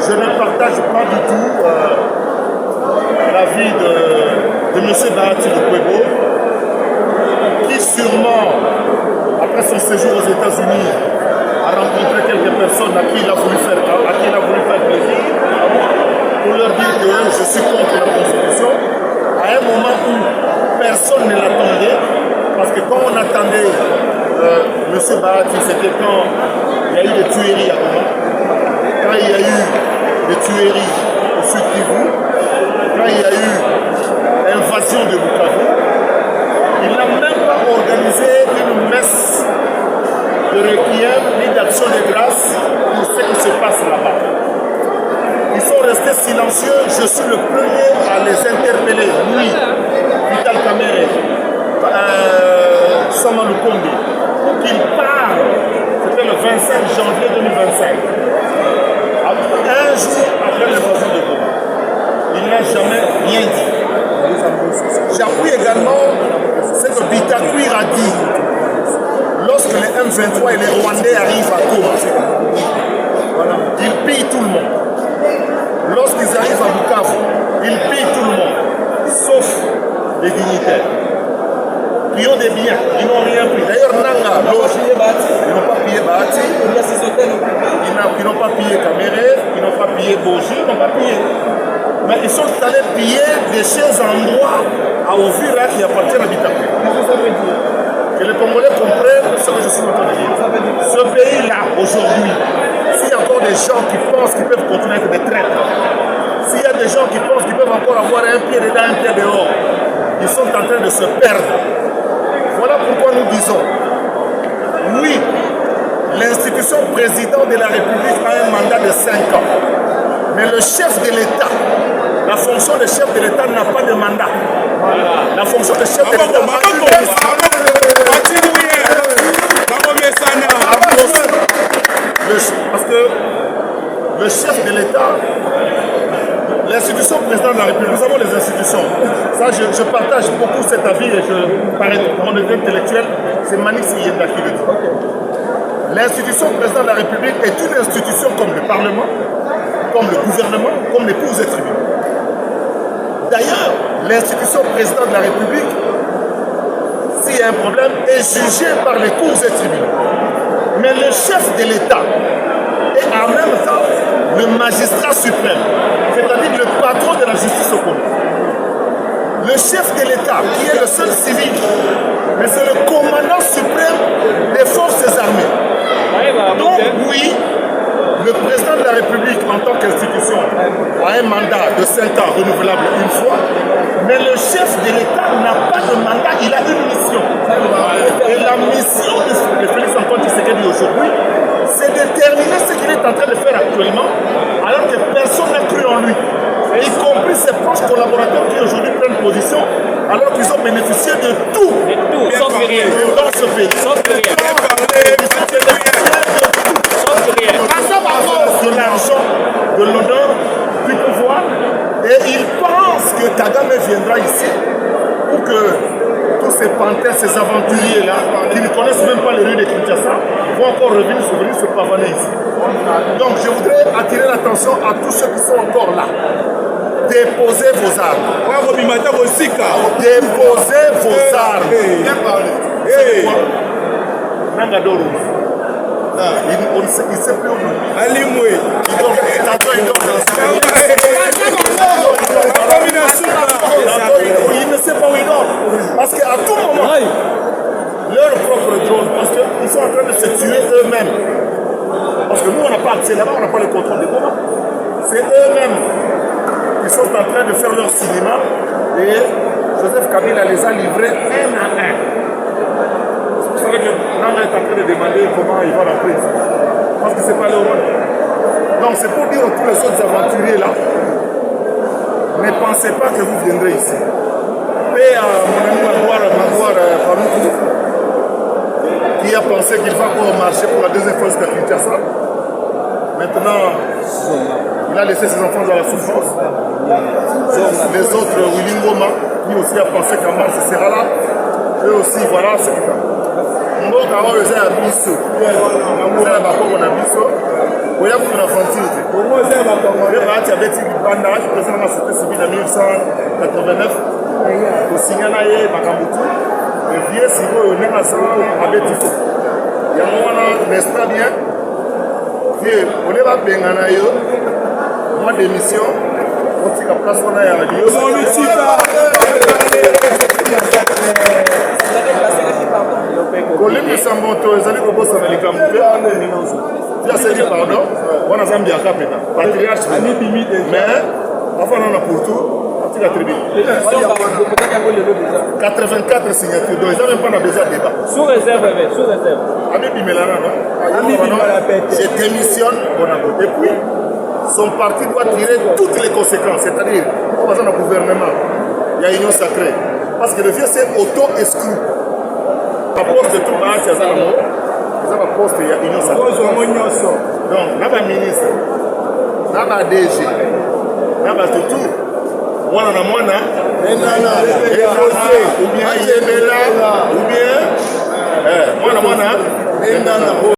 je ne partage pas du tout l'avis de M. Bahati Lukwebo, qui sûrement, après son séjour aux États-Unis, a rencontré quelques personnes à qui il a voulu faire plaisir, pour leur dire que je suis contre la Constitution, à un moment où personne ne l'attendait, parce que quand on attendait M. Bahati, c'était quand il y a eu des tueries à Goma, quand il y a eu des tueries au Sud Kivu, quand il y a eu l'invasion de Bukavu, il n'a même pas organisé une messe de requiem ni d'action de grâce pour ce qui se passe là-bas. Ils sont restés silencieux, je suis le premier à les interpeller, lui, Vital Kamerhe, Sama Lukombe, pour qu'ils parlent, c'était le 25 janvier 2025, un jour après l'invasion de Goma. Il n'a jamais rien dit. J'appuie également ce que Bitakwir a dit lorsque les M23 et les Rwandais arrivent à Goma. Ils pillent tout le monde. Lorsqu'ils arrivent à Bukavu, ils pillent tout le monde, sauf les dignitaires qui ont des biens, ils n'ont rien pris. D'ailleurs, Nanga, ils n'ont pas pillé Bahati, ils n'ont pas pillé Kamerhe, ils n'ont pas pillé Boji, ils n'ont pas pillé. Mais ils sont allés piller des chers endroits à Ouvira qui appartiennent à Bitakwir. Que les Congolais comprennent ce que je suis en train de dire. Ce pays-là, aujourd'hui, s'il y a encore des gens qui pensent qu'ils peuvent continuer à être des traîtres, s'il y a des gens qui pensent qu'ils peuvent encore avoir un pied dedans, un pied dehors, ils sont en train de se perdre. Voilà pourquoi nous disons, oui, l'institution président de la République a un mandat de 5 ans. Mais le chef de l'État, la fonction de chef de l'État n'a pas de mandat. La fonction de chef de l'État n'a pas de mandat. Parce que le chef de l'État, l'institution président de la République, nous avons les institutions. Ça, je partage beaucoup cet avis et par mon avis intellectuel, c'est Manix Yenda qui le dit. L'institution président de la République est une institution comme le Parlement, comme le gouvernement, comme les cours et tribunaux. D'ailleurs, l'institution président de la République, s'il y a un problème, est jugée par les cours et tribunaux. Mais le chef de l'État est en même temps le magistrat suprême, c'est-à-dire le patron de la justice au Congo. Le chef de l'État, qui est le seul civil, mais c'est le commandant suprême des forces armées. Donc oui, le président de la République en tant qu'institution a un mandat de 5 ans renouvelable une fois, mais le chef de l'État n'a pas de mandat, il a une mission. Et la mission de Félix Antoine Tshisekedi aujourd'hui, c'est de terminer ce qu'il est en train de faire actuellement, alors que personne n'a cru en lui. Et y compris ses proches collaborateurs qui aujourd'hui prennent position, alors qu'ils ont bénéficié de tout, dans ce pays. De l'argent, de l'honneur, du pouvoir, et ils pensent que Kagame viendra ici ou que tous ces panthères, ces aventuriers-là, qui ne connaissent même pas les rues de Kinshasa, vont encore venir se pavaner ici. Donc je voudrais attirer l'attention à tous ceux qui sont encore là. Déposez vos armes. Déposez vos armes. C'est quoi? Nangadoro. Il ne sait plus où. Il ne sait pas où il dort. Parce qu'à tout moment, leur propre drone, parce qu'ils sont en train de se tuer eux-mêmes. Parce que nous, on n'a pas accès là-bas, on n'a pas le contrôle des commandes. C'est eux-mêmes qui sont en train de faire leur cinéma. Et Joseph Kabila les a livrés un à un. Vous savez que Nana est en train de demander comment il va la prise. Parce que c'est pas le rôle. Donc c'est pour dire à tous les autres aventuriers là, ne pensez pas que vous viendrez ici. Paix à mon ami Magouar Faroukou, qui a pensé qu'il va encore marcher pour la deuxième fois jusqu'à Kinshasa. Maintenant, il a laissé ses enfants dans la souffrance. Les autres, Willy Ngoma, qui aussi a pensé qu'en mars il sera là. Eux aussi, voilà ce qu'ils font. Mboka oyo eza ya biso eza ya bakoko na biso oya kuna aventure te baati abeti libanda président na société civile en 1989 kosigna na ye makambo tu vie sikoyo ndenge asala abeti fo yango wana n'est pas bien vie ole babengana yo mois d'émission otika place wana ya radio kolimisa moto ezali kobosana likambo te aseli pardon wana zambi ya kapeta patriarche mais afana na pour tout atika tribune 84 signatures donc ils n'ont même pas besoin de débat sous réserve Ami Bimelana non je démissionne Bonabo depuis son parti doit tirer toutes les conséquences c'est-à-dire on va dans le gouvernement il y a union sacrée parce que le vieux s'est auto-exclu à poste de tout le monde c'est ça poste il y a union sacrée donc là bas ministre là bas DG là bas tout mwana na mwana ou bien yemela ou bien mwana